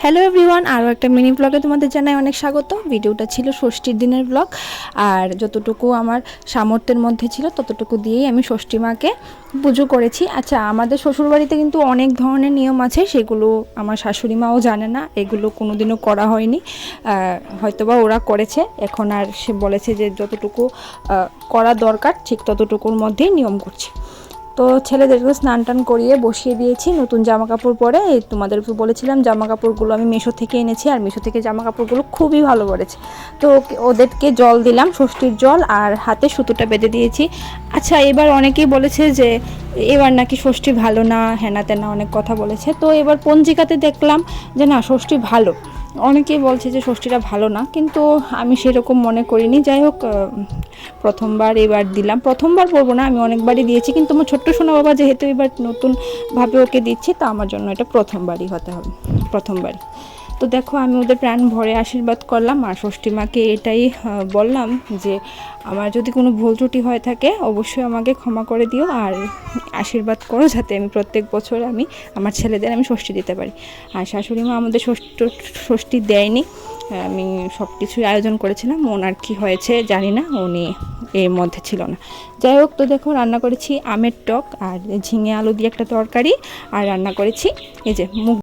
Hello everyone, আরও একটা mini ব্লগে তোমাদের জানাই অনেক স্বাগত। ভিডিওটা ছিল ষষ্ঠীর দিনের ব্লগ, আর যতটুকু আমার সামর্থ্যের মধ্যে ছিল ততটুকু দিয়েই আমি ষষ্ঠী মাকে পুজো করেছি। আচ্ছা, আমাদের শ্বশুরবাড়িতে কিন্তু অনেক ধরনের নিয়ম আছে, সেগুলো আমার শাশুড়ি মাও জানে না, এগুলো কোনোদিনও করা হয়নি। হয়তোবা ওরা করেছে, এখন আর সে বলেছে যে যতটুকু করা দরকার ঠিক ততটুকুর মধ্যেই নিয়ম করছি। তো ছেলেদেরকে স্নান টান করিয়ে বসিয়ে দিয়েছি, নতুন জামা কাপড় পরে। তোমাদের বলেছিলাম জামা কাপড়গুলো আমি মিশো থেকে এনেছি, আর মিশো থেকে জামা কাপড়গুলো খুবই ভালো পড়েছে। তো ওদেরকে জল দিলাম, ষষ্ঠীর জল, আর হাতে সুতোটা বেঁধে দিয়েছি। আচ্ছা, এবার অনেকেই বলেছে যে এবার নাকি ষষ্ঠী ভালো না, হেনা তেনা অনেক কথা বলেছে। তো এবার পঞ্জিকাতে দেখলাম যে না, ষষ্ঠী ভালো। অনেকেই বলছে যে ষষ্ঠীটা ভালো না, কিন্তু আমি সেরকম মনে করিনি। যাই হোক, প্রথমবার এবার দিলাম, প্রথমবার বলবো না, আমি অনেকবারই দিয়েছি, কিন্তু আমার ছোট্ট সোনা বাবা যেহেতু এবার নতুনভাবে ওকে দিচ্ছি, তো আমার জন্য এটা প্রথমবারই হতে হবে, প্রথমবারই। তো দেখো, আমি ওদের প্রাণ ভরে আশীর্বাদ করলাম, আর ষষ্ঠী মাকে এটাই বললাম যে আমার যদি কোনো ভুল ত্রুটি হয়ে থাকে অবশ্যই আমাকে ক্ষমা করে দিও, আর আশীর্বাদ করো যাতে আমি প্রত্যেক বছর আমার ছেলেদের আমি ষষ্ঠী দিতে পারি। আর শাশুড়ি মা আমাদের ষষ্ঠী দেয়নি, আমি সব কিছুই আয়োজন করেছিলাম, ওনার কি হয়েছে জানি না, উনি এর মধ্যে ছিল না। যাই হোক, তো দেখো রান্না করেছি আমের টক আর ঝিঙে আলু দিয়ে একটা তরকারি, আর রান্না করেছি এই যে মুগ